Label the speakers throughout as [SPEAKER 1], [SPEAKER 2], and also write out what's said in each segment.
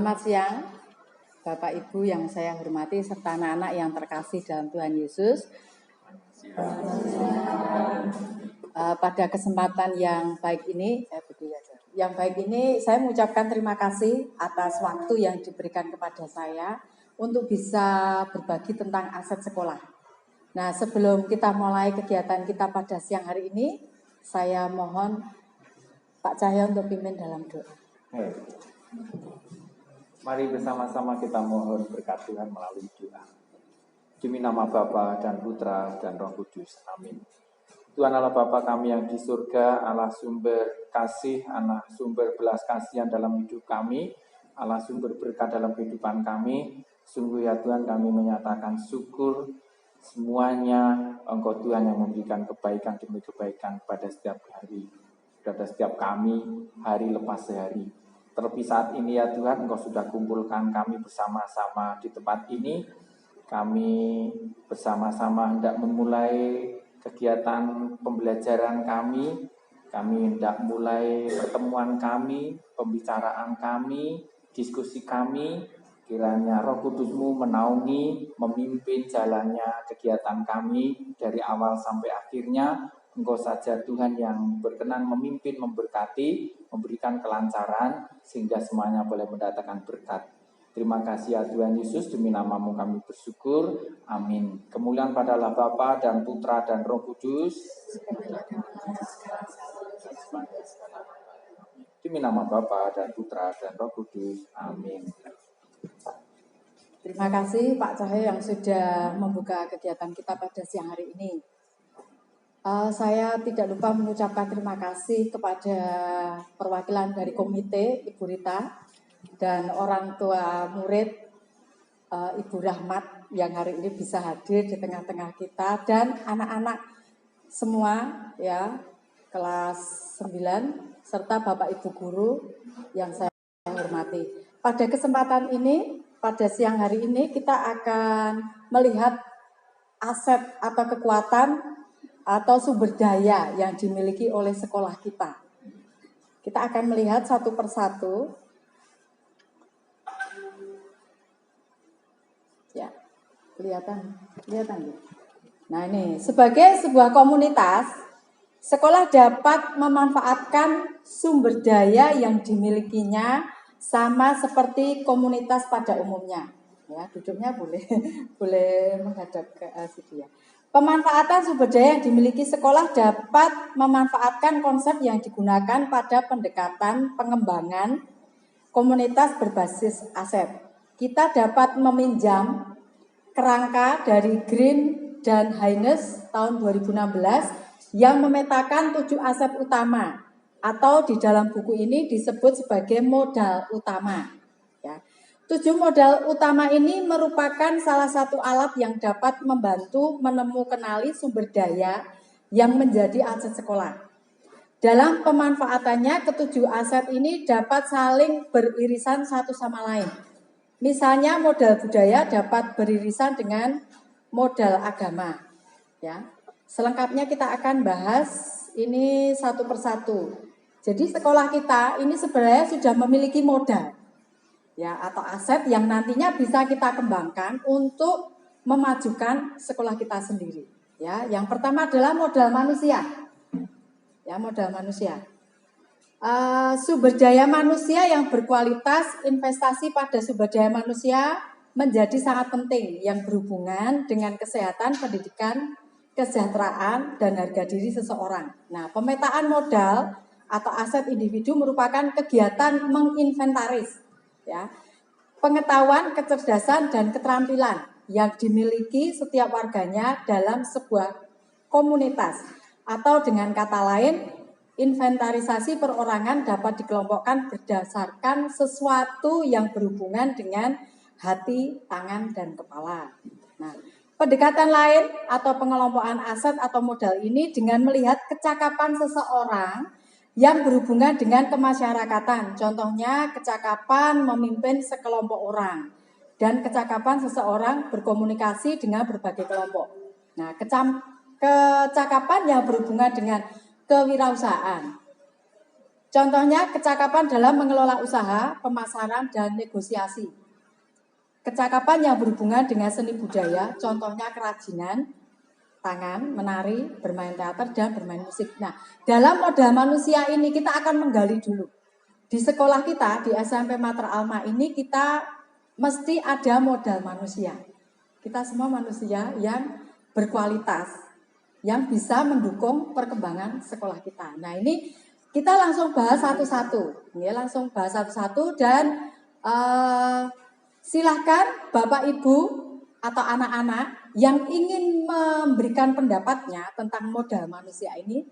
[SPEAKER 1] Selamat siang, Bapak Ibu yang saya hormati serta anak-anak yang terkasih dalam Tuhan Yesus. Pada kesempatan yang baik ini, saya mengucapkan terima kasih atas waktu yang diberikan kepada saya untuk bisa berbagi tentang aset sekolah. Nah, sebelum kita mulai kegiatan kita pada siang hari ini, saya mohon Pak Cahyo untuk pimpin dalam doa.
[SPEAKER 2] Mari bersama-sama kita mohon berkat Tuhan melalui doa. Demi nama Bapa dan Putra dan Roh Kudus. Amin. Tuhan Allah Bapa kami yang di surga, Allah sumber kasih, Allah sumber belas kasihan dalam hidup kami, Allah sumber berkat dalam kehidupan kami. Sungguh ya Tuhan, kami menyatakan syukur semuanya Engkau Tuhan yang memberikan kebaikan demi kebaikan pada setiap hari, pada setiap kami, hari lepas hari. Terlebih saat ini ya Tuhan, Engkau sudah kumpulkan kami bersama-sama di tempat ini. Kami bersama-sama hendak memulai kegiatan pembelajaran kami. Kami hendak mulai pertemuan kami, pembicaraan kami, diskusi kami. Kiranya Roh Kudus-Mu menaungi, memimpin jalannya kegiatan kami dari awal sampai akhirnya. Engkau saja Tuhan yang berkenan memimpin, memberkati, memberikan kelancaran, sehingga semuanya boleh mendatangkan berkat. Terima kasih ya Tuhan Yesus, demi nama-Mu kami bersyukur. Amin. Kemuliaan padalah Bapa dan Putra dan Roh Kudus. Demi nama Bapa dan Putra dan Roh Kudus. Amin.
[SPEAKER 1] Terima kasih Pak Cahyo yang sudah membuka kegiatan kita pada siang hari ini. Saya tidak lupa mengucapkan terima kasih kepada perwakilan dari komite Ibu Rita dan orang tua murid Ibu Rahmat yang hari ini bisa hadir di tengah-tengah kita, dan anak-anak semua ya kelas 9 serta Bapak Ibu guru yang saya hormati. Pada kesempatan ini, pada siang hari ini kita akan melihat aset atau kekuatan atau sumber daya yang dimiliki oleh sekolah kita. Kita akan melihat satu persatu. Ya, kelihatan. Nah ini, sebagai sebuah komunitas, sekolah dapat memanfaatkan sumber daya yang dimilikinya sama seperti komunitas pada umumnya. Ya, duduknya boleh menghadap ke situ ya. Pemanfaatan sumber daya yang dimiliki sekolah dapat memanfaatkan konsep yang digunakan pada pendekatan pengembangan komunitas berbasis aset. Kita dapat meminjam kerangka dari Green dan Haynes tahun 2016 yang memetakan 7 aset utama atau di dalam buku ini disebut sebagai modal utama. Ya. 7 modal utama ini merupakan salah satu alat yang dapat membantu menemukan sumber daya yang menjadi aset sekolah. Dalam pemanfaatannya, ketujuh aset ini dapat saling beririsan satu sama lain. Misalnya modal budaya dapat beririsan dengan modal agama. Ya. Selengkapnya kita akan bahas ini satu persatu. Jadi sekolah kita ini sebenarnya sudah memiliki modal ya atau aset yang nantinya bisa kita kembangkan untuk memajukan sekolah kita sendiri. Ya, yang pertama adalah modal manusia. Ya, modal manusia. Sumber daya manusia yang berkualitas, investasi pada sumber daya manusia menjadi sangat penting yang berhubungan dengan kesehatan, pendidikan, kesejahteraan, dan harga diri seseorang. Nah, pemetaan modal atau aset individu merupakan kegiatan menginventaris ya, pengetahuan, kecerdasan, dan keterampilan yang dimiliki setiap warganya dalam sebuah komunitas. Atau dengan kata lain, inventarisasi perorangan dapat dikelompokkan berdasarkan sesuatu yang berhubungan dengan hati, tangan, dan kepala. Nah, pendekatan lain atau pengelompokan aset atau modal ini dengan melihat kecakapan seseorang yang berhubungan dengan kemasyarakatan. Contohnya kecakapan memimpin sekelompok orang dan kecakapan seseorang berkomunikasi dengan berbagai kelompok. Nah, kecakapan yang berhubungan dengan kewirausahaan. Contohnya kecakapan dalam mengelola usaha, pemasaran, dan negosiasi. Kecakapan yang berhubungan dengan seni budaya, contohnya kerajinan tangan, menari, bermain teater, dan bermain musik. Nah, dalam modal manusia ini kita akan menggali dulu. Di sekolah kita, di SMP Mater Alma ini kita mesti ada modal manusia. Kita semua manusia yang berkualitas, yang bisa mendukung perkembangan sekolah kita. Nah, ini kita langsung bahas satu-satu. Ya, langsung bahas satu-satu dan silahkan Bapak Ibu atau anak-anak yang ingin memberikan pendapatnya tentang modal manusia ini,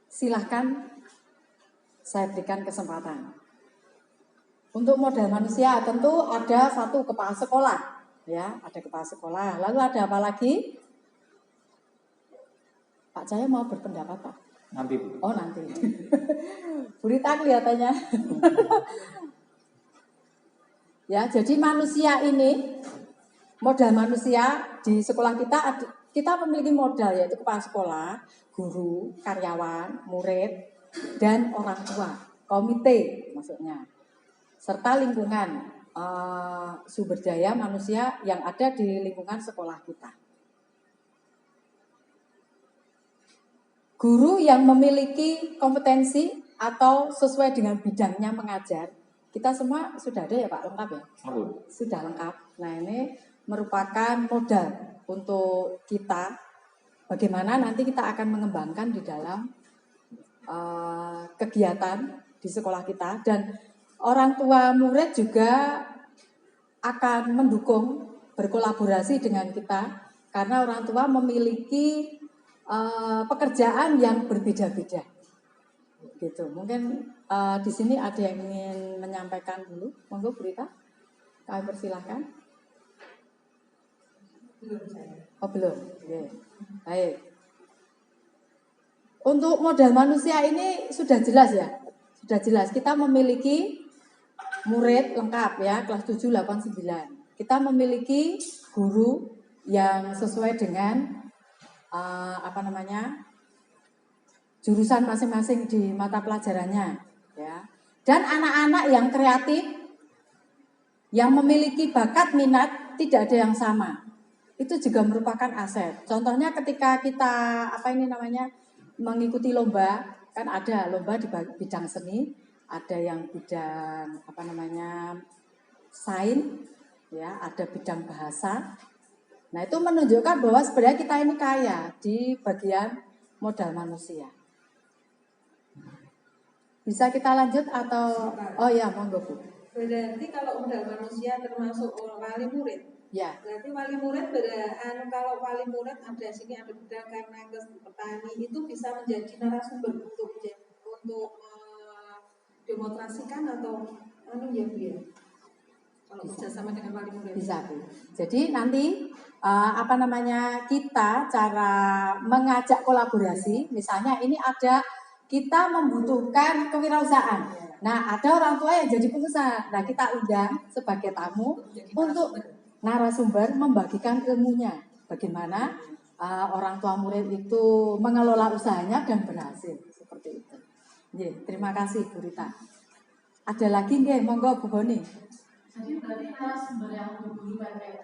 [SPEAKER 1] silahkan saya berikan kesempatan. Untuk modal manusia tentu ada satu kepala sekolah, ya, ada kepala sekolah. Lalu ada apa lagi? Pak Cahyo mau berpendapat, Pak?
[SPEAKER 2] Nanti, Bu.
[SPEAKER 1] Oh, nanti. Bu Rita kelihatannya. Ya, jadi manusia ini, modal manusia di sekolah kita memiliki modal, yaitu kepala sekolah, guru, karyawan, murid, dan orang tua, komite maksudnya, serta lingkungan sumber daya manusia yang ada di lingkungan sekolah kita. Guru yang memiliki kompetensi atau sesuai dengan bidangnya mengajar, kita semua sudah ada ya Pak, lengkap ya? Sudah lengkap. Nah, ini merupakan modal untuk kita, bagaimana nanti kita akan mengembangkan di dalam kegiatan di sekolah kita, dan orang tua murid juga akan mendukung, berkolaborasi dengan kita, karena orang tua memiliki pekerjaan yang berbeda-beda, gitu. Mungkin di sini ada yang ingin menyampaikan dulu, monggo Bu Rita, kami persilahkan.
[SPEAKER 3] Belum saya.
[SPEAKER 1] Oh belum, oke. Baik. Untuk modal manusia ini sudah jelas ya, sudah jelas. Kita memiliki murid lengkap ya, kelas 7, 8, 9. Kita memiliki guru yang sesuai dengan jurusan masing-masing di mata pelajarannya, ya. Dan anak-anak yang kreatif, yang memiliki bakat minat, tidak ada yang sama. Itu juga merupakan aset. Contohnya ketika kita mengikuti lomba, kan ada lomba di bidang seni, ada yang bidang sains, ya, ada bidang bahasa. Nah, itu menunjukkan bahwa sebenarnya kita ini kaya di bagian modal manusia. Bisa kita lanjut atau oh ya, monggo Bu.
[SPEAKER 3] Berarti kalau modal manusia termasuk wali murid.
[SPEAKER 1] Ya.
[SPEAKER 3] Berarti wali murid kalau wali murid ada sini ada pedagang, nakes, petani, itu bisa menjadi narasumber untuk demonstrasikan atau ya Bu ya. Kalau bekerjasama dengan wali murid.
[SPEAKER 1] Bisa Bu. Jadi nanti kita cara mengajak kolaborasi, misalnya ini ada kita membutuhkan kewirausahaan. Nah, ada orang tua yang jadi pengusaha. Nah, kita undang sebagai tamu untuk narasumber membagikan ilmunya. Bagaimana orang tua murid itu mengelola usahanya dan berhasil. Seperti itu. Ya, terima kasih Bu Rita. Ada lagi nggih? Monggo Bu Boni.
[SPEAKER 4] Jadi berarti narasumber yang menghubungi kayak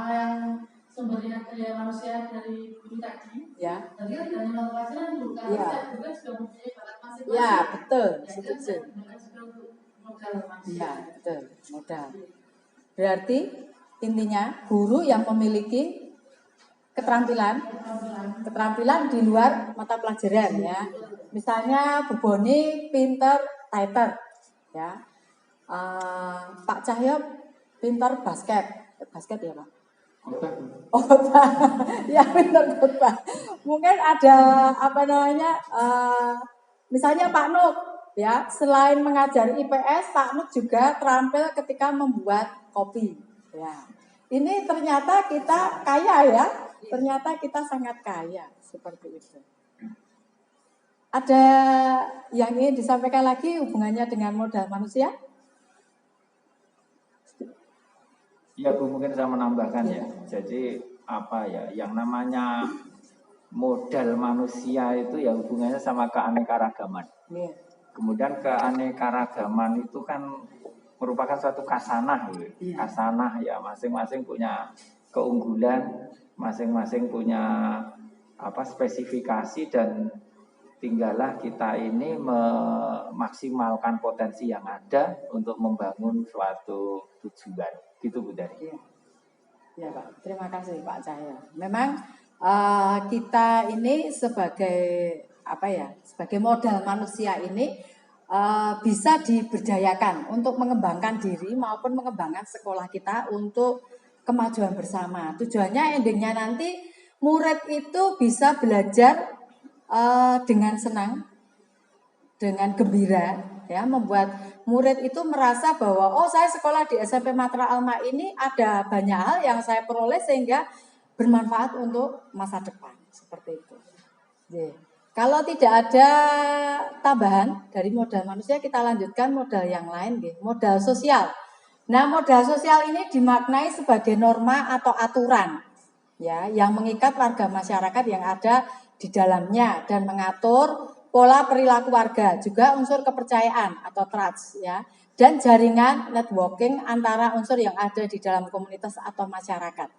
[SPEAKER 4] yang sumbernya kerja manusia dari guru tadi.
[SPEAKER 1] Ya.
[SPEAKER 4] Tadi kan tidak hanya pelajaran dulu, karena
[SPEAKER 1] ya.
[SPEAKER 4] setiap guru juga mempunyai bakat masing-masing.
[SPEAKER 1] Ya, betul.
[SPEAKER 4] Ya,
[SPEAKER 1] Setuju.
[SPEAKER 4] Modal manusia.
[SPEAKER 1] Ya, betul. Modal. Berarti intinya guru yang memiliki keterampilan di luar mata pelajaran ya. Misalnya Bu Boni pinter Taiter, ya. Pak Cahyo pinter basket ya Pak. Khotbah. Ya pinter khotbah. Mungkin ada misalnya Pak Nuk, ya, selain mengajar IPS, Pak Nuk juga terampil ketika membuat kopi, ya. Ini ternyata kita kaya ya, ternyata kita sangat kaya seperti itu. Ada yang ingin disampaikan lagi hubungannya dengan modal manusia?
[SPEAKER 2] Ya Bu, mungkin saya menambahkan ya. Jadi yang namanya modal manusia itu ya hubungannya sama keanekaragaman.
[SPEAKER 1] Yeah.
[SPEAKER 2] Kemudian keanekaragaman itu kan merupakan suatu kasanah, kasanah ya, masing-masing punya keunggulan, masing-masing punya spesifikasi, dan tinggallah kita ini memaksimalkan potensi yang ada untuk membangun suatu tujuan. Gitu Bu Dari.
[SPEAKER 1] Ya Pak, terima kasih Pak Cahyo. Memang kita ini sebagai sebagai modal manusia ini bisa diberdayakan untuk mengembangkan diri maupun mengembangkan sekolah kita untuk kemajuan bersama. Tujuannya endingnya nanti murid itu bisa belajar dengan senang, dengan gembira, ya, membuat murid itu merasa bahwa saya sekolah di SMP Matra Alma ini ada banyak hal yang saya peroleh sehingga bermanfaat untuk masa depan, seperti itu. Jadi, kalau tidak ada tambahan dari modal manusia, kita lanjutkan modal yang lain, modal sosial. Nah, modal sosial ini dimaknai sebagai norma atau aturan, ya, yang mengikat warga masyarakat yang ada di dalamnya dan mengatur pola perilaku warga, juga unsur kepercayaan atau trust, ya, dan jaringan networking antara unsur yang ada di dalam komunitas atau masyarakat.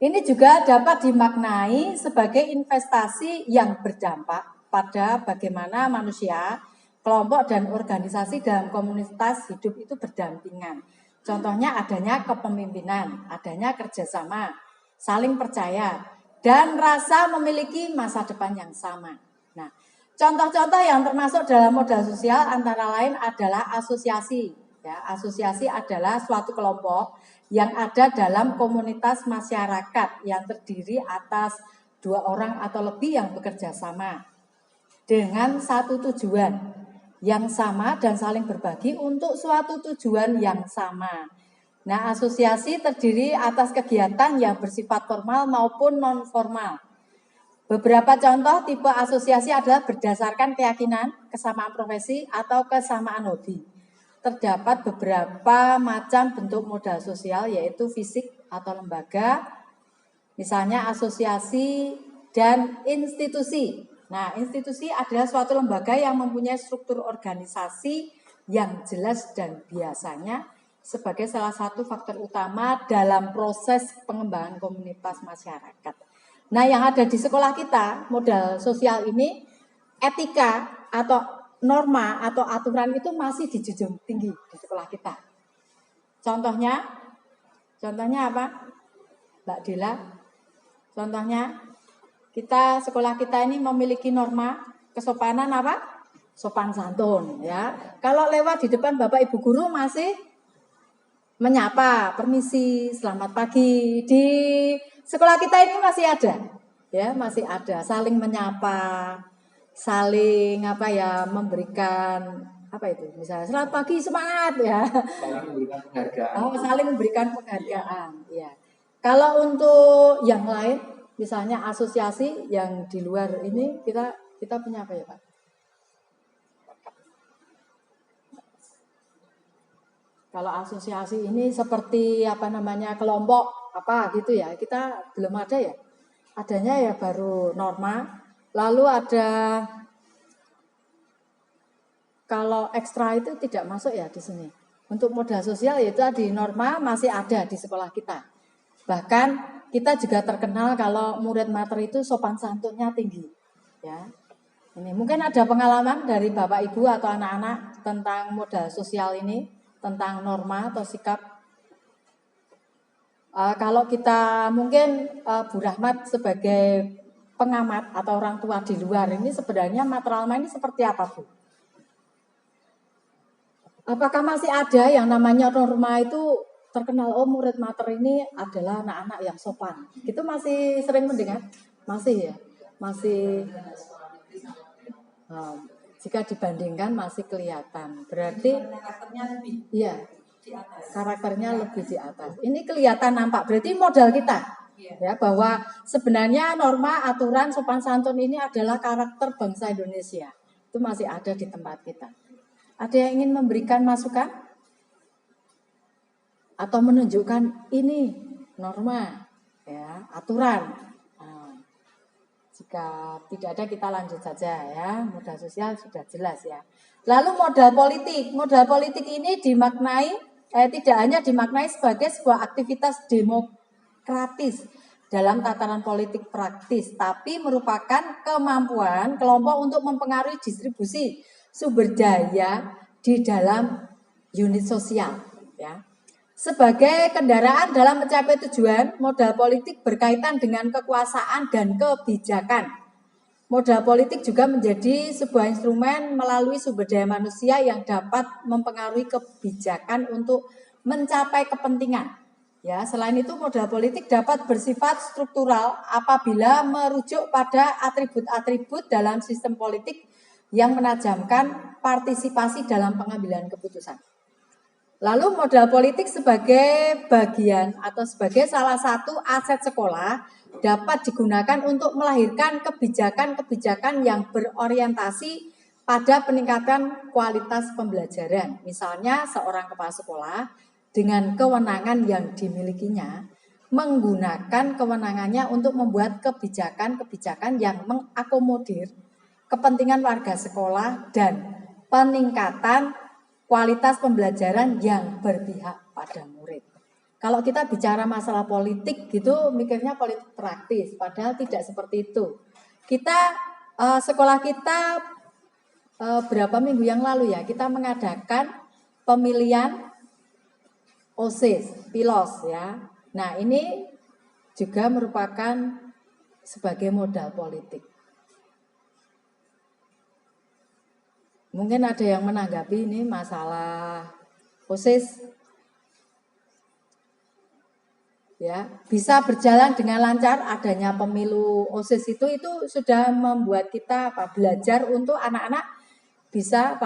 [SPEAKER 1] Ini juga dapat dimaknai sebagai investasi yang berdampak pada bagaimana manusia, kelompok dan organisasi dalam komunitas hidup itu berdampingan. Contohnya adanya kepemimpinan, adanya kerjasama, saling percaya, dan rasa memiliki masa depan yang sama. Nah, contoh-contoh yang termasuk dalam modal sosial antara lain adalah asosiasi. Ya, asosiasi adalah suatu kelompok yang ada dalam komunitas masyarakat yang terdiri atas 2 orang atau lebih yang bekerja sama dengan satu tujuan yang sama dan saling berbagi untuk suatu tujuan yang sama. Nah, asosiasi terdiri atas kegiatan yang bersifat formal maupun non-formal. Beberapa contoh tipe asosiasi adalah berdasarkan keyakinan, kesamaan profesi, atau kesamaan hobi. Terdapat beberapa macam bentuk modal sosial, yaitu fisik atau lembaga, misalnya asosiasi dan institusi. Nah, institusi adalah suatu lembaga yang mempunyai struktur organisasi yang jelas dan biasanya sebagai salah satu faktor utama dalam proses pengembangan komunitas masyarakat. Nah, yang ada di sekolah kita, modal sosial ini, etika atau norma atau aturan itu masih dijunjung tinggi di sekolah kita. Contohnya apa, Mbak Dila? Contohnya, sekolah kita ini memiliki norma kesopanan apa? Sopan santun, ya. Kalau lewat di depan Bapak Ibu guru masih menyapa, permisi, selamat pagi. Di sekolah kita ini masih ada, ya, masih ada saling menyapa, saling memberikan misalnya selamat pagi, semangat, ya.
[SPEAKER 2] Saling memberikan penghargaan.
[SPEAKER 1] Saling memberikan penghargaan, ya. Kalau untuk yang lain, misalnya asosiasi yang di luar ini kita punya apa ya, Pak? Kalau asosiasi ini seperti kelompok apa gitu ya, kita belum ada ya. Adanya ya baru norma, lalu ada kalau ekstra itu tidak masuk ya di sini. Untuk modal sosial yaitu di norma masih ada di sekolah kita. Bahkan kita juga terkenal kalau murid mater itu sopan santunnya tinggi, ya. Ini mungkin ada pengalaman dari Bapak Ibu atau anak-anak tentang modal sosial ini, tentang norma atau sikap. Kalau kita mungkin Bu Rahmat sebagai pengamat atau orang tua di luar ini sebenarnya Matra Alma ini seperti apa, Bu? Apakah masih ada yang namanya norma itu terkenal, murid mater ini adalah anak-anak yang sopan? Itu masih sering mendengar? Masih ya? Masih. Jika dibandingkan masih kelihatan. Berarti
[SPEAKER 3] karakternya lebih
[SPEAKER 1] iya,
[SPEAKER 3] di atas.
[SPEAKER 1] Karakternya lebih di atas. Ini kelihatan nampak. Berarti modal kita. Ya, bahwa sebenarnya norma, aturan, sopan santun ini adalah karakter bangsa Indonesia. Itu masih ada di tempat kita. Ada yang ingin memberikan masukan? Atau menunjukkan ini norma, ya, aturan. Jika tidak ada kita lanjut saja ya. Modal sosial sudah jelas ya. Lalu modal politik. Modal politik ini tidak hanya dimaknai sebagai sebuah aktivitas demokratis dalam tataran politik praktis, tapi merupakan kemampuan kelompok untuk mempengaruhi distribusi sumber daya di dalam unit sosial ya. Sebagai kendaraan dalam mencapai tujuan, modal politik berkaitan dengan kekuasaan dan kebijakan. Modal politik juga menjadi sebuah instrumen melalui sumber daya manusia yang dapat mempengaruhi kebijakan untuk mencapai kepentingan. Ya, selain itu modal politik dapat bersifat struktural apabila merujuk pada atribut-atribut dalam sistem politik yang menajamkan partisipasi dalam pengambilan keputusan. Lalu modal politik sebagai bagian atau sebagai salah satu aset sekolah dapat digunakan untuk melahirkan kebijakan-kebijakan yang berorientasi pada peningkatan kualitas pembelajaran. Misalnya seorang kepala sekolah dengan kewenangan yang dimilikinya menggunakan kewenangannya untuk membuat kebijakan-kebijakan yang mengakomodir kepentingan warga sekolah dan peningkatan kualitas pembelajaran yang berpihak pada murid. Kalau kita bicara masalah politik gitu, mikirnya politik praktis, padahal tidak seperti itu. Sekolah kita berapa minggu yang lalu ya, kita mengadakan pemilihan OSIS, PILOS ya. Nah ini juga merupakan sebagai modal politik. Mungkin ada yang menanggapi ini masalah OSIS. Ya, bisa berjalan dengan lancar adanya pemilu OSIS itu sudah membuat kita belajar untuk anak-anak bisa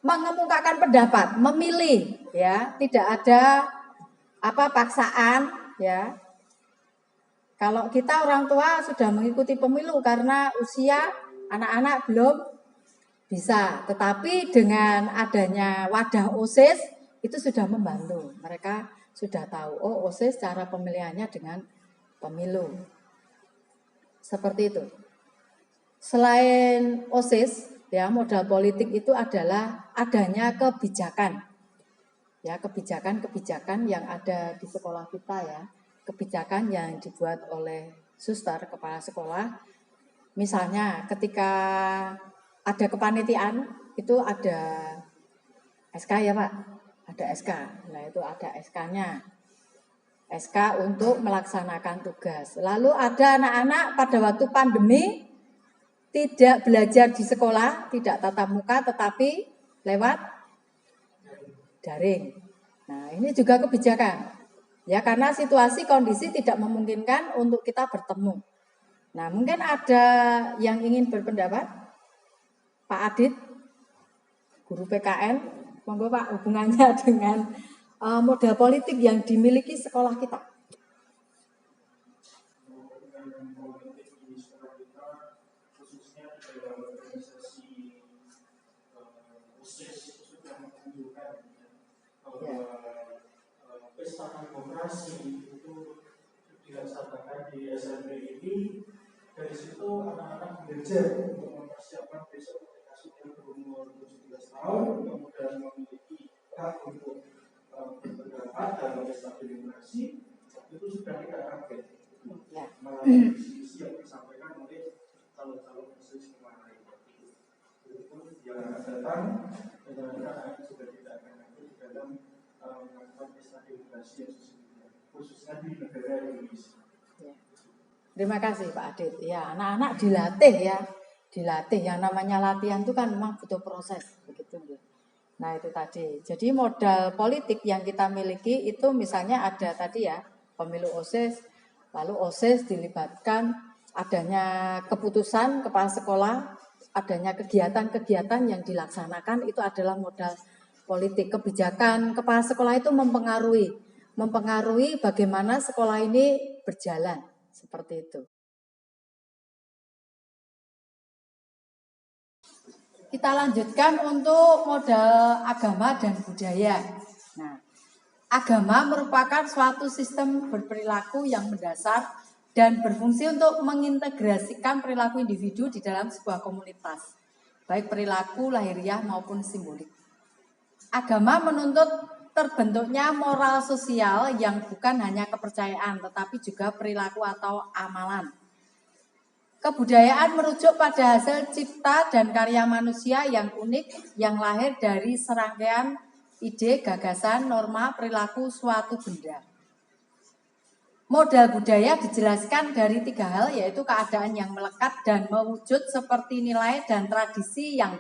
[SPEAKER 1] mengemukakan pendapat, memilih ya, tidak ada paksaan ya. Kalau kita orang tua sudah mengikuti pemilu karena usia anak-anak belum bisa, tetapi dengan adanya wadah OSIS itu sudah membantu. Mereka sudah tahu, oh OSIS cara pemilihannya dengan pemilu. Seperti itu. Selain OSIS, ya modal politik itu adalah adanya kebijakan. Ya, kebijakan-kebijakan yang ada di sekolah kita ya. Kebijakan yang dibuat oleh suster kepala sekolah. Misalnya ketika ada kepanitiaan itu ada SK ya Pak, ada SK. Nah itu ada SK-nya, SK untuk melaksanakan tugas. Lalu ada anak-anak pada waktu pandemi tidak belajar di sekolah, tidak tatap muka tetapi lewat daring. Nah ini juga kebijakan. Ya karena situasi kondisi tidak memungkinkan untuk kita bertemu. Nah, mungkin ada yang ingin berpendapat? Pak Adit, guru PKN, monggo Pak, hubungannya dengan modal politik yang dimiliki sekolah kita.
[SPEAKER 5] Pesta demokrasi itu dilaksanakan di SMP ini. Dari situ anak-anak belajar untuk mempersiapkan besok ketika sudah berumur 17 tahun, kemudian memiliki hak untuk berpendapat dalam pesta demokrasi, itu sudah tidak kaget melalui visi yang disampaikan oleh calon-calon OSIS kemarin. Itu yang akan datang, dan anak-anak juga tidak akan kaget di dalam melakukan pesta demokrasi yang sesungguhnya, khususnya di negara Indonesia.
[SPEAKER 1] Terima kasih Pak Adit. Ya, anak-anak dilatih ya. Dilatih. Yang namanya latihan itu kan memang butuh proses begitu. Nah, itu tadi. Jadi modal politik yang kita miliki itu misalnya ada tadi ya, pemilu OSIS, lalu OSIS dilibatkan adanya keputusan kepala sekolah, adanya kegiatan-kegiatan yang dilaksanakan itu adalah modal politik. Kebijakan kepala sekolah itu mempengaruhi bagaimana sekolah ini berjalan. Seperti itu. Kita lanjutkan untuk modal agama dan budaya. Nah, agama merupakan suatu sistem berperilaku yang mendasar dan berfungsi untuk mengintegrasikan perilaku individu di dalam sebuah komunitas, baik perilaku lahiriah maupun simbolik. Agama menuntut terbentuknya moral sosial yang bukan hanya kepercayaan, tetapi juga perilaku atau amalan. Kebudayaan merujuk pada hasil cipta dan karya manusia yang unik, yang lahir dari serangkaian ide, gagasan, norma, perilaku suatu benda. Modal budaya dijelaskan dari 3 hal, yaitu keadaan yang melekat dan mewujud seperti nilai dan tradisi yang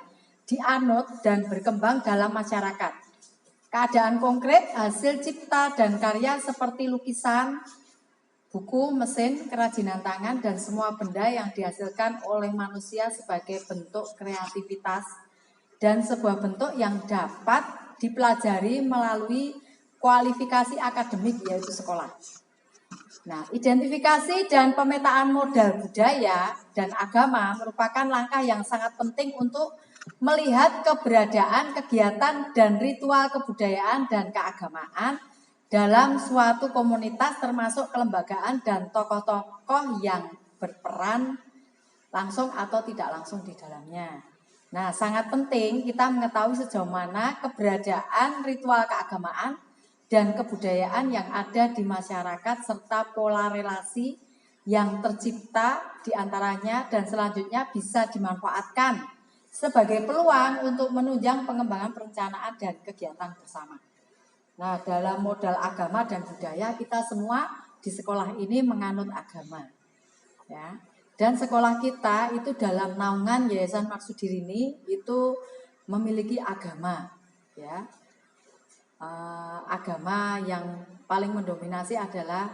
[SPEAKER 1] dianut dan berkembang dalam masyarakat. Keadaan konkret, hasil cipta dan karya seperti lukisan, buku, mesin, kerajinan tangan, dan semua benda yang dihasilkan oleh manusia sebagai bentuk kreativitas dan sebuah bentuk yang dapat dipelajari melalui kualifikasi akademik, yaitu sekolah. Nah, identifikasi dan pemetaan modal budaya dan agama merupakan langkah yang sangat penting untuk melihat keberadaan kegiatan dan ritual kebudayaan dan keagamaan dalam suatu komunitas, termasuk kelembagaan dan tokoh-tokoh yang berperan langsung atau tidak langsung di dalamnya. Nah, sangat penting kita mengetahui sejauh mana keberadaan ritual keagamaan dan kebudayaan yang ada di masyarakat serta pola relasi yang tercipta di antaranya dan selanjutnya bisa dimanfaatkan sebagai peluang untuk menunjang pengembangan perencanaan dan kegiatan bersama. Nah, dalam modal agama dan budaya, kita semua di sekolah ini menganut agama, ya. Dan sekolah kita itu dalam naungan Yayasan Maksudirini itu memiliki agama, ya. Agama yang paling mendominasi adalah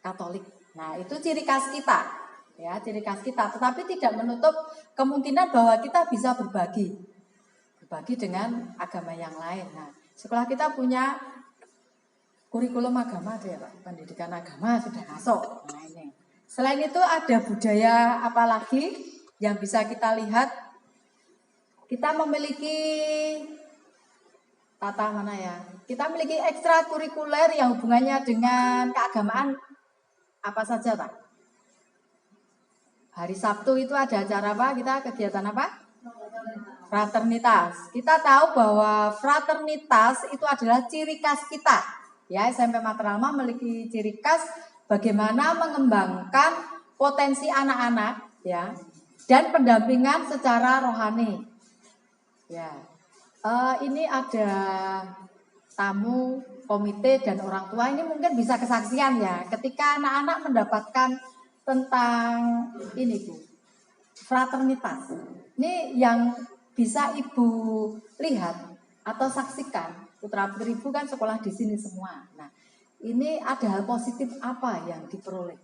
[SPEAKER 1] Katolik. Nah, itu ciri khas kita. Ya, ciri khas kita, tetapi tidak menutup kemungkinan bahwa kita bisa berbagi dengan agama yang lain. Nah, sekolah kita punya kurikulum agama, ada ya Pak, pendidikan agama sudah masuk. Nah, ini. Selain itu ada budaya apa lagi yang bisa kita lihat? Kita memiliki Kita memiliki ekstrakurikuler yang hubungannya dengan keagamaan apa saja, Pak? Hari Sabtu itu ada acara apa? Kita kegiatan apa? Fraternitas. Kita tahu bahwa fraternitas itu adalah ciri khas kita. Ya, SMP Materalma memiliki ciri khas bagaimana mengembangkan potensi anak-anak, ya, dan pendampingan secara rohani. Ya. Ini ada tamu komite dan orang tua, ini mungkin bisa kesaksian ya, ketika anak-anak mendapatkan tentang ini Bu, fraternitas. Ini yang bisa Ibu lihat atau saksikan, putra-putri Ibu kan sekolah di sini semua. Nah, ini ada hal positif apa yang diperoleh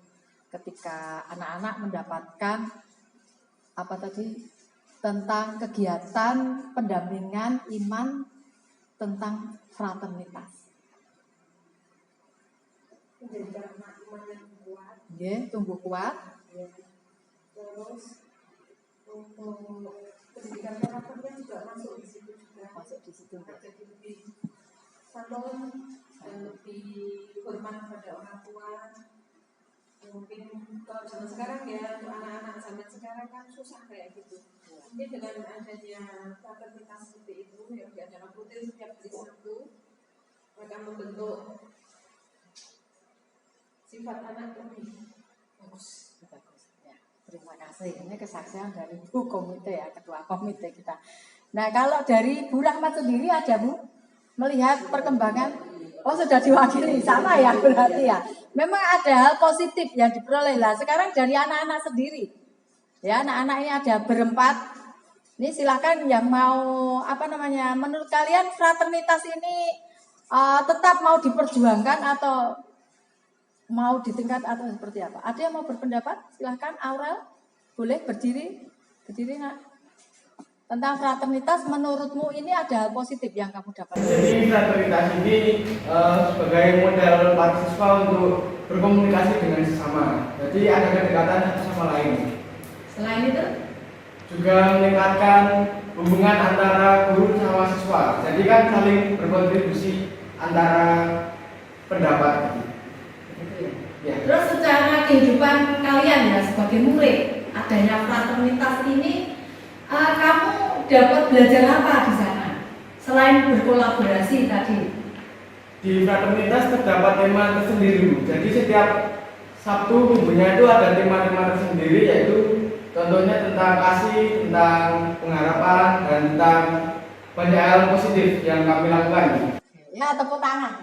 [SPEAKER 1] ketika anak-anak mendapatkan apa tadi? Tentang kegiatan pendampingan iman tentang fraternitas.
[SPEAKER 3] Menjadikan anak iman yang kuat.
[SPEAKER 1] Ya, tumbuh kuat.
[SPEAKER 3] Ya. Terus untuk pendidikan karakternya juga masuk di situ juga.
[SPEAKER 1] Masuk di situ.
[SPEAKER 3] Jadi lebih santun dan lebih hormat pada orang tua. Mungkin kalau zaman sekarang ya, untuk anak-anak zaman sekarang kan susah kayak gitu. Mungkin dengan adanya fraternitas seperti itu yang diadakan rutin setiap hari Sabtu akan membentuk sifat anak lebih bagus.
[SPEAKER 1] Ya, terima kasih. Ini kesaksian dari Bu Komite ya, Ketua Komite kita. Nah, kalau dari Bu Rahmat sendiri ada Bu melihat perkembangan? Oh, sudah diwakili, sama ya berarti ya. Memang ada hal positif yang diperoleh lah. Sekarang dari anak-anak sendiri. Ya, anak-anak ini ada berempat. Ini silakan yang mau menurut kalian fraternitas ini tetap mau diperjuangkan atau mau ditingkat atau seperti apa? Ada yang mau berpendapat? Silakan Aurel, boleh berdiri Nak. Tentang fraternitas, menurutmu ini ada hal positif yang kamu dapat?
[SPEAKER 6] Jadi fraternitas ini sebagai modal mahasiswa untuk berkomunikasi dengan sesama. Jadi ada kedekatan satu sama lain.
[SPEAKER 3] Selain itu
[SPEAKER 6] juga meningkatkan hubungan antara guru sama siswa. Jadi kan saling berkontribusi antara pendapat. Ya.
[SPEAKER 7] Terus secara kehidupan kalian ya sebagai murid, adanya fraternitas ini, kamu dapat belajar apa di sana? Selain berkolaborasi tadi.
[SPEAKER 6] Di fraternitas terdapat tema tersendiri, Bu. Jadi setiap Sabtu minggunya itu ada tema-tema tersendiri, yaitu contohnya tentang kasih, tentang pengharapan, dan tentang banyak hal positif yang kami lakukan.
[SPEAKER 1] Ya, tepuk tangan.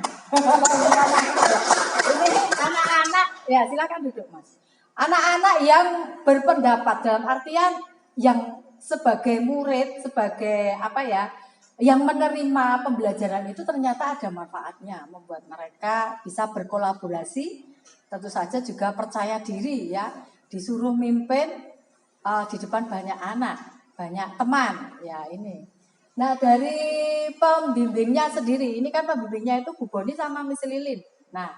[SPEAKER 1] Ini anak-anak, ya silakan duduk Mas. Anak-anak yang berpendapat dalam artian yang sebagai murid, sebagai apa ya, yang menerima pembelajaran itu ternyata ada manfaatnya, membuat mereka bisa berkolaborasi, tentu saja juga percaya diri ya, disuruh mimpin di depan banyak anak, banyak teman, ya ini. Nah dari pembimbingnya sendiri, ini kan pembimbingnya itu Bu Boni sama Miss Lilin. Nah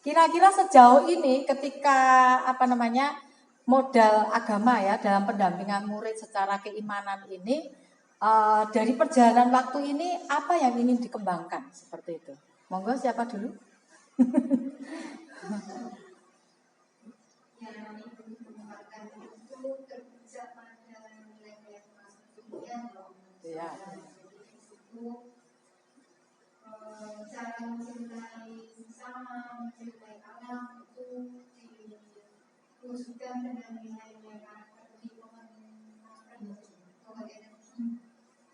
[SPEAKER 1] kira-kira sejauh ini ketika apa namanya modal agama ya dalam pendampingan murid secara keimanan ini, dari perjalanan waktu ini apa yang ingin dikembangkan seperti itu? Monggo siapa dulu?
[SPEAKER 8] Yang ingin dikembangkan itu kerja pada nilai-nilai masing-masing
[SPEAKER 1] Ya.
[SPEAKER 8] Cara mencintai sesama, mencintai alam itu diwujudkan dengan nilai-nilai karakter di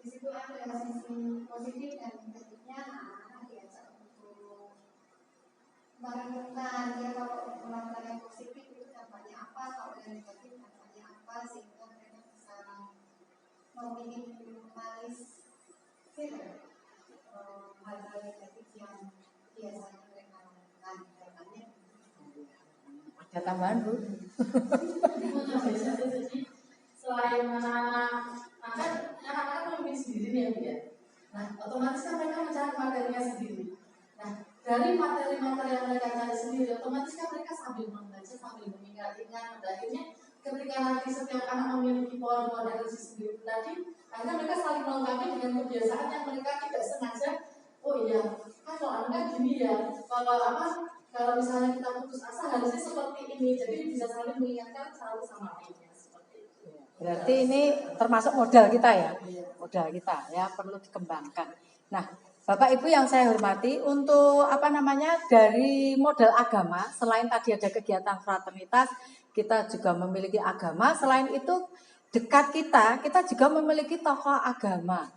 [SPEAKER 8] di situ ada sisi positif dan negatifnya. Anak-anak diajak untuk merenungkan ya, kalau melakukan yang positif itu dampaknya apa, kalau yang negatif dampaknya apa, sehingga mereka bisa meminimalisir hal-hal negatif yang biasanya mereka lakukan.
[SPEAKER 1] Ada tambahan Bu?
[SPEAKER 4] Jadi selain anak-anak memimpin sendiri nih ya Bu ya. Nah otomatis kan mereka mencari materinya sendiri. Nah dari materi-materi yang mereka cari sendiri, otomatis kan mereka sambil membaca, sambil mengingat-ingat. Akhirnya ketika nanti setiap anak memiliki pola-pola energi sendiri tadi, akhirnya mereka saling melengkapi dengan kebiasaan yang mereka tidak sengaja. Oh iya, kan kalau anak gini ya, kalau misalnya kita putus asa harusnya seperti ini, jadi bisa saling mengingatkan satu sama lainnya seperti itu.
[SPEAKER 1] Berarti ini termasuk modal kita ya, modal kita ya perlu dikembangkan. Nah, Bapak Ibu yang saya hormati, untuk apa namanya dari modal agama, selain tadi ada kegiatan fraternitas, kita juga memiliki agama. Selain itu dekat kita juga memiliki tokoh agama.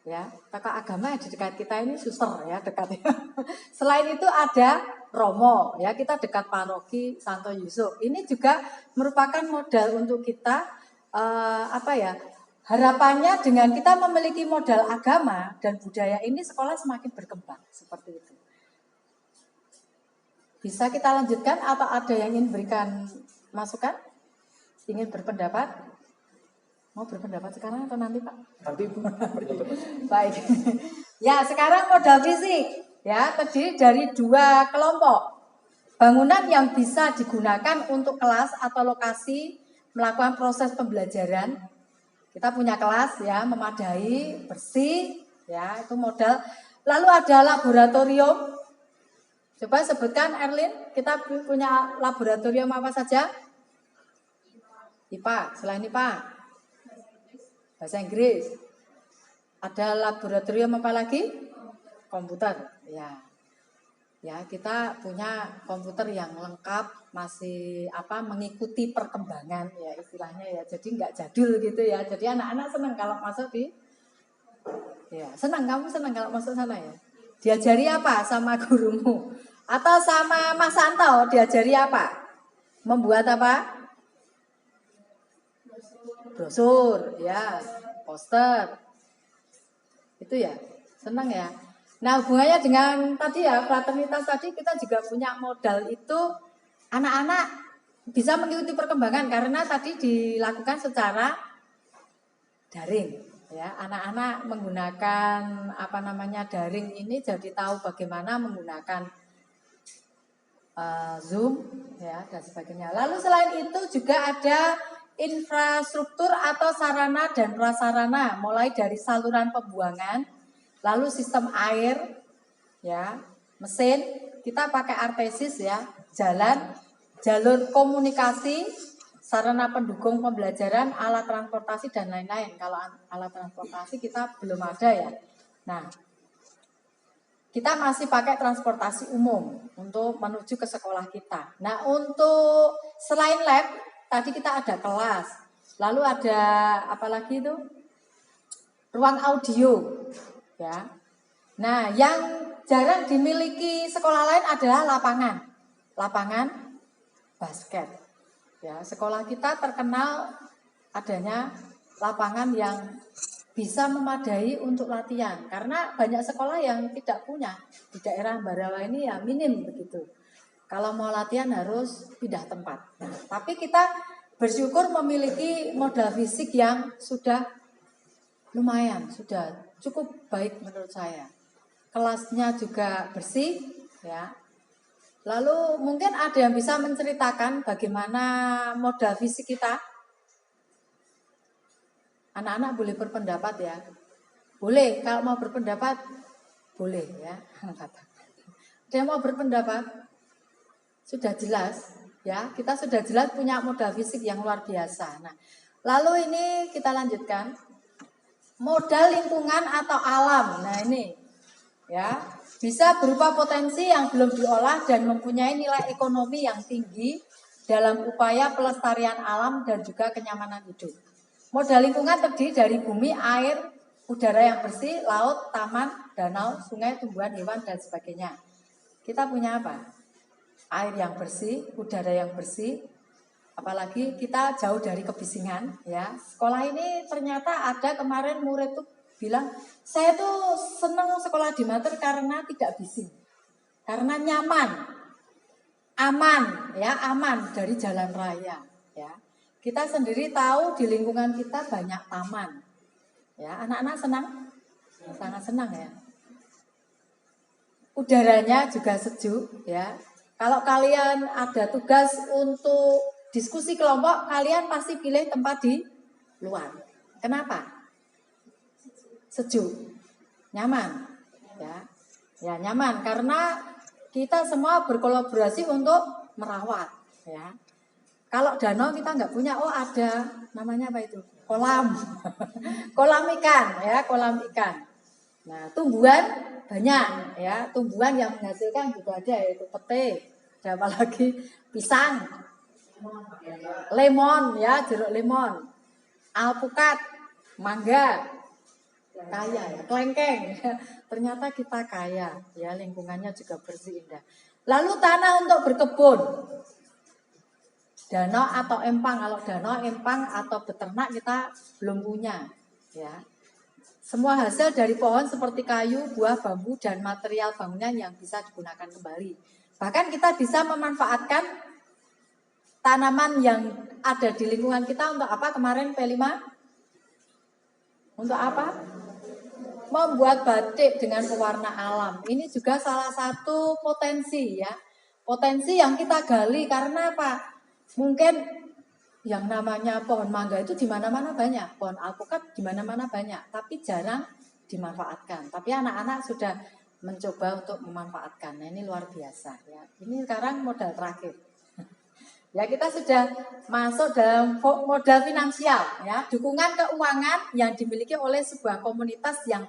[SPEAKER 1] Ya, tokoh agama yang di dekat kita ini suster ya dekatnya. Selain itu ada Romo ya, kita dekat paroki Santo Yusuf. Ini juga merupakan modal untuk kita harapannya dengan kita memiliki modal agama dan budaya ini sekolah semakin berkembang seperti itu. Bisa kita lanjutkan atau ada yang ingin berikan masukan? Ingin berpendapat? Mau berpendapat sekarang atau nanti Pak?
[SPEAKER 2] Nanti Bu, berpendapat.
[SPEAKER 1] Baik. Ya, sekarang modal fisik ya terdiri dari 2 kelompok. Bangunan yang bisa digunakan untuk kelas atau lokasi melakukan proses pembelajaran. Kita punya kelas ya, memadai, bersih ya, itu modal. Lalu ada laboratorium. Coba sebutkan Erlin, kita punya laboratorium apa saja? IPA, selain IPA. Bahasa Inggris. Ada laboratorium apa lagi? Komputer. Ya, kita punya komputer yang lengkap, masih mengikuti perkembangan ya istilahnya ya. Jadi nggak jadul gitu ya. Jadi anak-anak senang kalau masuk di kamu senang kalau masuk sana ya. Diajari apa sama gurumu? Atau sama Mas Santo diajari apa? Membuat apa? Brosur, ya, poster. Itu ya, senang ya. Nah, hubungannya dengan tadi ya, fraternitas tadi kita juga punya modal itu anak-anak bisa mengikuti perkembangan karena tadi dilakukan secara daring. Ya, anak-anak menggunakan daring ini jadi tahu bagaimana menggunakan Zoom ya dan sebagainya. Lalu selain itu juga ada infrastruktur atau sarana dan prasarana, mulai dari saluran pembuangan, lalu sistem air, ya, mesin, kita pakai artesis ya, jalan, jalur komunikasi, sarana pendukung pembelajaran, alat transportasi, dan lain-lain. Kalau alat transportasi kita belum ada ya. Nah, kita masih pakai transportasi umum untuk menuju ke sekolah kita. Nah, untuk selain lab, tadi kita ada kelas. Lalu ada apa lagi itu? Ruang audio. Ya. Nah, yang jarang dimiliki sekolah lain adalah lapangan basket. Ya, sekolah kita terkenal adanya lapangan yang bisa memadai untuk latihan, karena banyak sekolah yang tidak punya di daerah Ambarawa ini ya minim begitu. Kalau mau latihan harus pindah tempat. Nah, tapi kita bersyukur memiliki modal fisik yang sudah lumayan, sudah cukup baik menurut saya. Kelasnya juga bersih, ya. Lalu mungkin ada yang bisa menceritakan bagaimana modal fisik kita. Anak-anak boleh berpendapat ya. Boleh, kalau mau berpendapat boleh ya. Ada yang mau berpendapat? Sudah jelas ya, kita sudah jelas punya modal fisik yang luar biasa. Nah, lalu ini kita lanjutkan. Modal lingkungan atau alam. Nah, ini ya, bisa berupa potensi yang belum diolah dan mempunyai nilai ekonomi yang tinggi dalam upaya pelestarian alam dan juga kenyamanan hidup. Modal lingkungan terdiri dari bumi, air, udara yang bersih, laut, taman, danau, sungai, tumbuhan, hewan, dan sebagainya. Kita punya apa? Air yang bersih, udara yang bersih, apalagi kita jauh dari kebisingan. Ya, sekolah ini ternyata ada kemarin murid tuh bilang, saya tuh senang sekolah di Mater karena tidak bising, karena nyaman, aman, ya aman dari jalan raya. Ya, kita sendiri tahu di lingkungan kita banyak taman. Ya, anak-anak senang, sangat senang ya. Udaranya juga sejuk, ya. Kalau kalian ada tugas untuk diskusi kelompok, kalian pasti pilih tempat di luar. Kenapa? Sejuk, nyaman, ya. Ya nyaman karena kita semua berkolaborasi untuk merawat, ya. Kalau danau kita nggak punya, oh ada namanya apa itu? Kolam, kolam ikan, ya kolam ikan. Nah tumbuhan banyak, ya tumbuhan yang menghasilkan juga ada, yaitu pete, ada apa lagi pisang, lemon, ya jeruk lemon, alpukat, mangga, kaya, ya kelengkeng. Ternyata kita kaya, ya lingkungannya juga bersih indah. Lalu tanah untuk berkebun. Danau atau empang, kalau danau, empang atau beternak kita belum punya, ya. Semua hasil dari pohon seperti kayu, buah, bambu, dan material bangunan yang bisa digunakan kembali. Bahkan kita bisa memanfaatkan tanaman yang ada di lingkungan kita untuk apa kemarin P5? Untuk apa? Membuat batik dengan pewarna alam. Ini juga salah satu potensi ya. Potensi yang kita gali karena apa? Mungkin yang namanya pohon mangga itu di mana-mana banyak, pohon alpukat di mana-mana banyak, tapi jarang dimanfaatkan. Tapi anak-anak sudah mencoba untuk memanfaatkan. Nah, ini luar biasa ya. Ini sekarang modal terakhir. Ya, kita sudah masuk dalam modal finansial ya, dukungan keuangan yang dimiliki oleh sebuah komunitas yang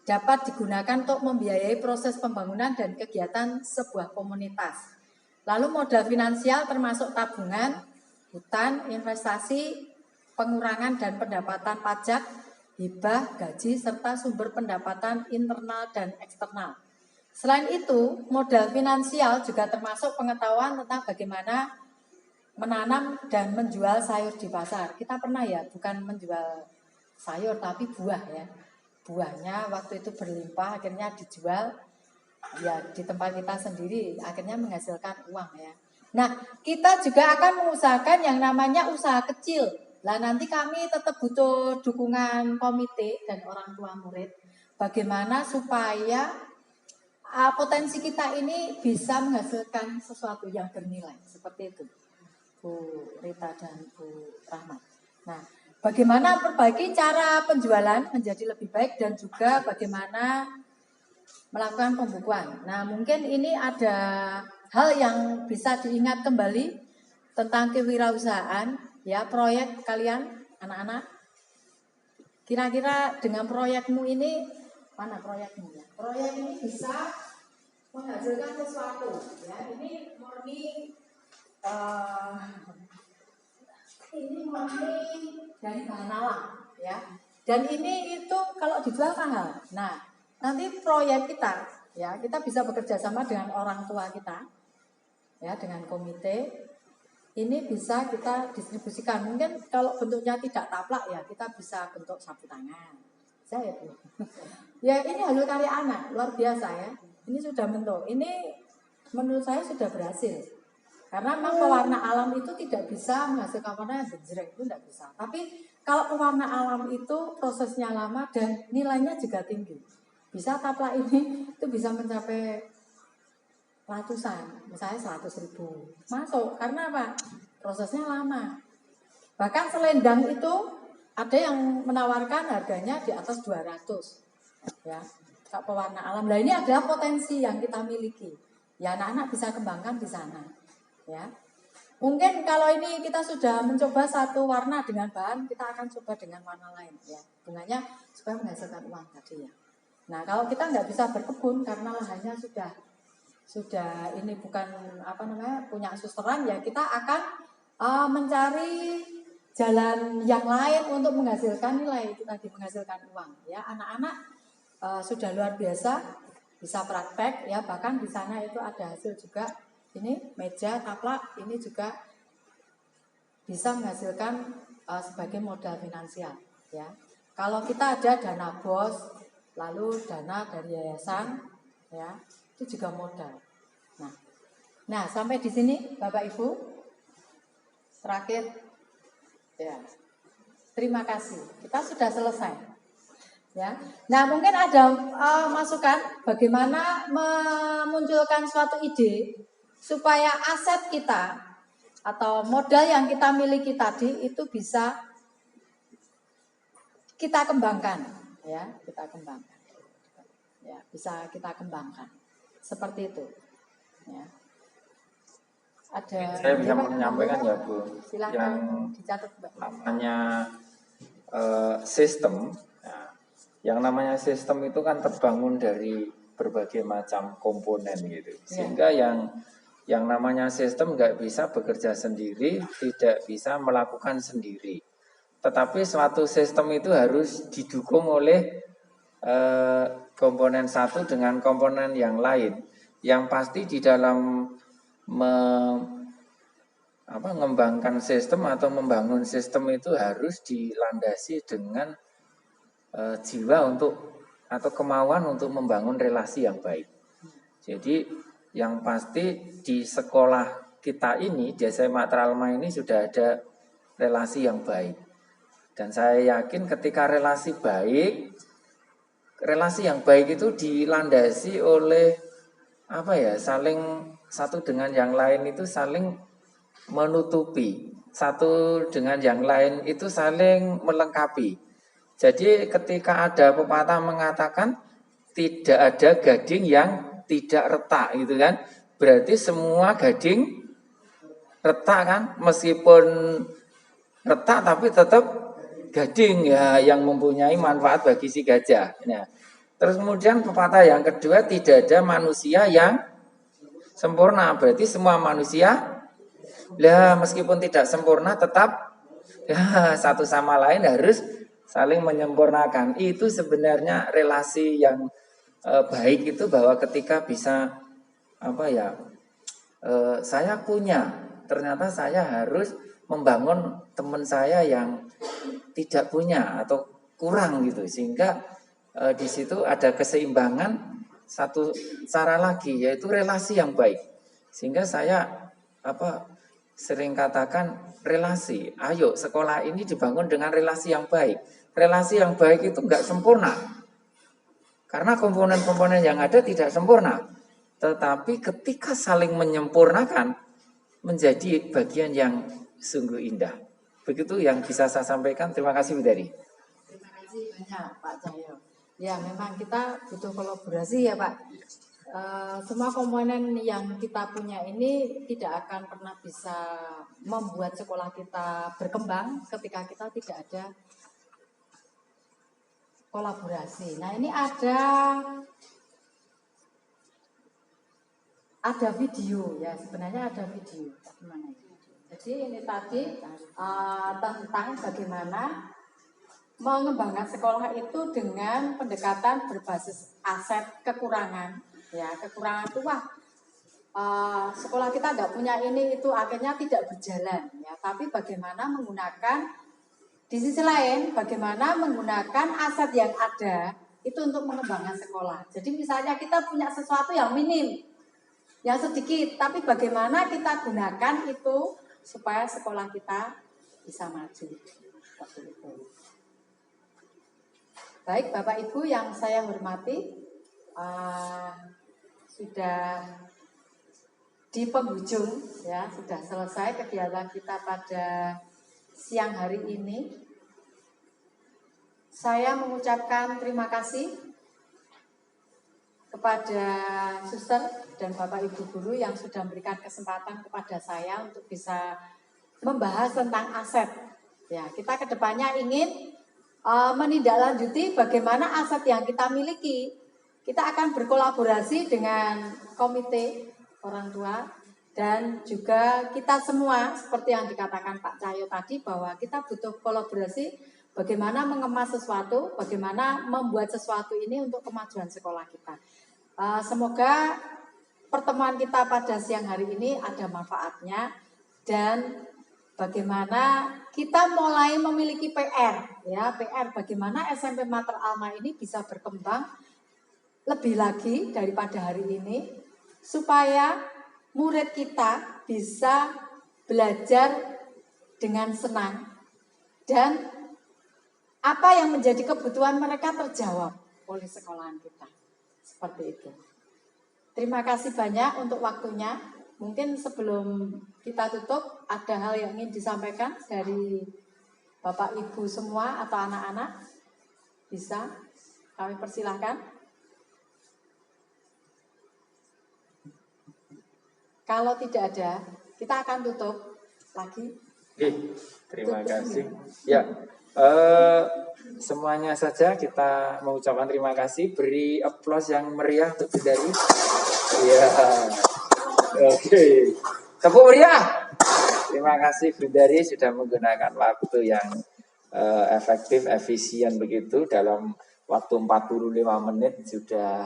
[SPEAKER 1] dapat digunakan untuk membiayai proses pembangunan dan kegiatan sebuah komunitas. Lalu modal finansial termasuk tabungan, hutang, investasi, pengurangan dan pendapatan pajak, hibah, gaji, serta sumber pendapatan internal dan eksternal. Selain itu, modal finansial juga termasuk pengetahuan tentang bagaimana menanam dan menjual sayur di pasar. Kita pernah ya, bukan menjual sayur tapi buah ya. Buahnya waktu itu berlimpah, akhirnya dijual ya di tempat kita sendiri, akhirnya menghasilkan uang ya. Nah, kita juga akan mengusahakan yang namanya usaha kecil. Lah nanti kami tetap butuh dukungan komite dan orang tua murid. Bagaimana supaya potensi kita ini bisa menghasilkan sesuatu yang bernilai seperti itu, Bu Rita dan Bu Rahmat. Nah, bagaimana perbaiki cara penjualan menjadi lebih baik dan juga bagaimana melakukan pembukuan. Nah, mungkin ini ada hal yang bisa diingat kembali tentang kewirausahaan, ya proyek kalian anak-anak. Kira-kira dengan proyekmu ini, mana proyekmu ya? Proyek ini bisa menghasilkan sesuatu, ya. Ini murni dari bahan alam, ya. Dan ini itu kalau dijual mahal. Nah, nanti proyek kita, ya, kita bisa bekerja sama dengan orang tua kita, ya, dengan komite. Ini bisa kita distribusikan. Mungkin kalau bentuknya tidak taplak, ya, kita bisa bentuk sapu tangan. Saya Bu. Ya, ini hasil karya anak, luar biasa ya. Ini sudah bentuk. Ini menurut saya sudah berhasil. Karena memang pewarna alam itu tidak bisa menghasilkan warna yang jreng, itu tidak bisa. Tapi kalau pewarna alam itu prosesnya lama dan nilainya juga tinggi. Bisa taplak ini itu bisa mencapai ratusan, misalnya 100.000 masuk. Karena apa? Prosesnya lama. Bahkan selendang itu ada yang menawarkan harganya di atas 200. Ya, kalau pewarna alam. Nah, ini adalah potensi yang kita miliki. Ya, anak-anak bisa kembangkan di sana. Ya, mungkin kalau ini kita sudah mencoba satu warna dengan bahan, kita akan coba dengan warna lain, ya, bunganya supaya menghasilkan uang tadi ya. Nah, kalau kita nggak bisa berkebun karena lahannya sudah ini bukan punya susteran, ya kita akan mencari jalan yang lain untuk menghasilkan nilai itu tadi, menghasilkan uang. Ya, anak-anak sudah luar biasa bisa praktek, ya, bahkan di sana itu ada hasil juga. Ini meja taplak ini juga bisa menghasilkan sebagai modal finansial, ya. Kalau kita ada dana BOS, lalu dana dari yayasan, ya, itu juga modal. Nah, sampai di sini Bapak Ibu. Terakhir, ya. Terima kasih. Kita sudah selesai. Ya. Nah, mungkin ada masukan bagaimana memunculkan suatu ide supaya aset kita atau modal yang kita miliki tadi itu bisa kita kembangkan, ya, kita kembangkan, ya, bisa kita kembangkan seperti itu, ya. Ada
[SPEAKER 2] saya bisa menyampaikan ya Bu,
[SPEAKER 1] silakan
[SPEAKER 2] yang
[SPEAKER 1] dicatat Mbak.
[SPEAKER 2] namanya sistem. Nah, yang namanya sistem itu kan terbangun dari berbagai macam komponen gitu, sehingga yang namanya sistem nggak bisa bekerja sendiri, tidak bisa melakukan sendiri. Tetapi suatu sistem itu harus didukung oleh komponen satu dengan komponen yang lain. Yang pasti di dalam mengembangkan sistem atau membangun sistem itu harus dilandasi dengan jiwa untuk atau kemauan untuk membangun relasi yang baik. Jadi yang pasti di sekolah kita ini, di SMA Tralma ini sudah ada relasi yang baik. Dan saya yakin ketika relasi yang baik itu dilandasi oleh saling satu dengan yang lain itu saling menutupi. Satu dengan yang lain itu saling melengkapi. Jadi ketika ada pepatah mengatakan tidak ada gading yang tidak retak gitu kan, berarti semua gading retak kan, meskipun retak tapi tetap gading ya, yang mempunyai manfaat bagi si gajah. Nah, terus kemudian pepatah yang kedua, tidak ada manusia yang sempurna, berarti semua manusia meskipun tidak sempurna tetap satu sama lain harus saling menyempurnakan. Itu sebenarnya relasi yang baik itu, bahwa ketika bisa saya punya, ternyata saya harus membangun teman saya yang tidak punya atau kurang gitu, sehingga di situ ada keseimbangan. Satu cara lagi yaitu relasi yang baik, sehingga saya sering katakan relasi. Ayo sekolah ini dibangun dengan relasi yang baik. Relasi yang baik itu enggak sempurna, karena komponen-komponen yang ada tidak sempurna. Tetapi ketika saling menyempurnakan, menjadi bagian yang sungguh indah. Begitu yang bisa saya sampaikan. Terima kasih Bu Dari.
[SPEAKER 1] Terima kasih banyak Pak Cahyo. Ya, memang kita butuh kolaborasi ya Pak. semua komponen yang kita punya ini tidak akan pernah bisa membuat sekolah kita berkembang ketika kita tidak ada kolaborasi. Nah, ini ada video ya, sebenarnya ada video. Bagaimana ini? Jadi ini tadi tentang bagaimana mengembangkan sekolah itu dengan pendekatan berbasis aset kekurangan. Ya, kekurangan itu sekolah kita tidak punya ini itu akhirnya tidak berjalan. Ya, tapi bagaimana menggunakan di sisi lain bagaimana menggunakan aset yang ada itu untuk mengembangkan sekolah. Jadi misalnya kita punya sesuatu yang minim, yang sedikit, tapi bagaimana kita gunakan itu supaya sekolah kita bisa maju. Seperti itu. Baik Bapak Ibu yang saya hormati, sudah di penghujung ya, sudah selesai kegiatan kita pada siang hari ini. Saya mengucapkan terima kasih kepada suster dan Bapak Ibu guru yang sudah memberikan kesempatan kepada saya untuk bisa membahas tentang aset. Ya, kita kedepannya ingin menindaklanjuti bagaimana aset yang kita miliki. Kita akan berkolaborasi dengan komite orang tua dan juga kita semua seperti yang dikatakan Pak Cahyo tadi bahwa kita butuh kolaborasi bagaimana mengemas sesuatu, bagaimana membuat sesuatu ini untuk kemajuan sekolah kita. Semoga pertemuan kita pada siang hari ini ada manfaatnya dan bagaimana kita mulai memiliki PR, ya PR bagaimana SMP Mater Alma ini bisa berkembang lebih lagi daripada hari ini supaya murid kita bisa belajar dengan senang dan apa yang menjadi kebutuhan mereka terjawab oleh sekolahan kita. Seperti itu. Terima kasih banyak untuk waktunya. Mungkin sebelum kita tutup ada hal yang ingin disampaikan dari Bapak Ibu semua atau anak-anak. Bisa kami persilahkan. Kalau tidak ada, kita akan tutup lagi.
[SPEAKER 2] Oke, terima kasih. Ya, semuanya saja kita mengucapkan terima kasih. Beri aplaus yang meriah untuk Bidari. Ya, oke. Tepuk meriah. Terima kasih Bidari sudah menggunakan waktu yang efektif, efisien begitu. Dalam waktu 45 menit sudah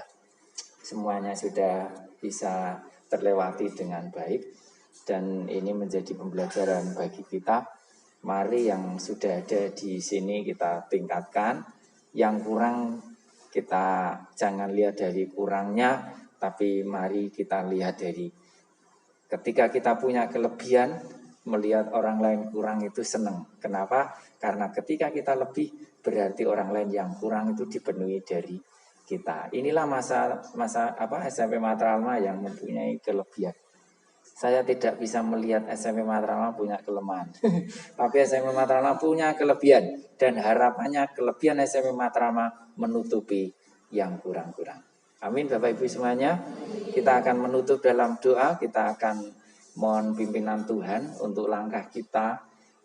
[SPEAKER 2] semuanya sudah bisa terlewati dengan baik. Dan ini menjadi pembelajaran bagi kita. Mari yang sudah ada di sini kita tingkatkan. Yang kurang kita jangan lihat dari kurangnya, tapi mari kita lihat dari ketika kita punya kelebihan, melihat orang lain kurang itu senang. Kenapa? Karena ketika kita lebih, berarti orang lain yang kurang itu dipenuhi dari kita. Inilah masa SMP Mater Alma yang mempunyai kelebihan. Saya tidak bisa melihat SMP Mater Alma punya kelemahan. Tapi SMP Mater Alma punya kelebihan. Dan harapannya kelebihan SMP Mater Alma menutupi yang kurang-kurang. Amin Bapak Ibu semuanya. Kita akan menutup dalam doa. Kita akan mohon pimpinan Tuhan untuk langkah kita,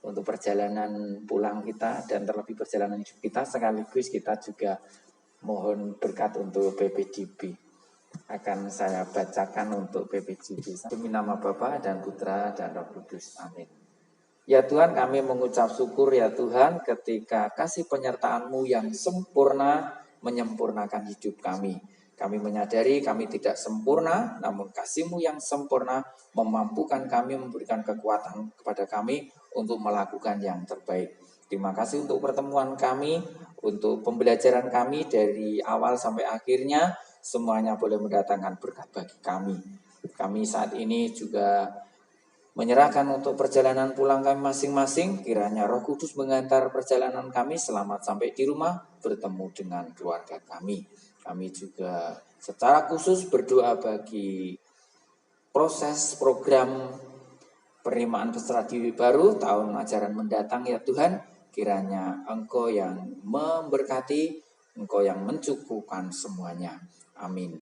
[SPEAKER 2] untuk perjalanan pulang kita, dan terlebih perjalanan hidup kita. Sekaligus kita juga mohon berkat untuk PPGB. Akan saya bacakan untuk PPGB. Demi nama Bapa dan Putra dan Roh Kudus. Amin. Ya Tuhan, kami mengucap syukur ya Tuhan ketika kasih penyertaan-Mu yang sempurna menyempurnakan hidup kami. Kami menyadari kami tidak sempurna, namun kasih-Mu yang sempurna memampukan kami, memberikan kekuatan kepada kami untuk melakukan yang terbaik. Terima kasih untuk pertemuan kami, untuk pembelajaran kami dari awal sampai akhirnya. Semuanya boleh mendatangkan berkat bagi kami. Kami saat ini juga menyerahkan untuk perjalanan pulang kami masing-masing. Kiranya Roh Kudus mengantar perjalanan kami selamat sampai di rumah, bertemu dengan keluarga kami. Kami juga secara khusus berdoa bagi proses program penerimaan peserta didik baru tahun ajaran mendatang ya Tuhan. Kiranya Engkau yang memberkati, Engkau yang mencukupkan semuanya. Amin.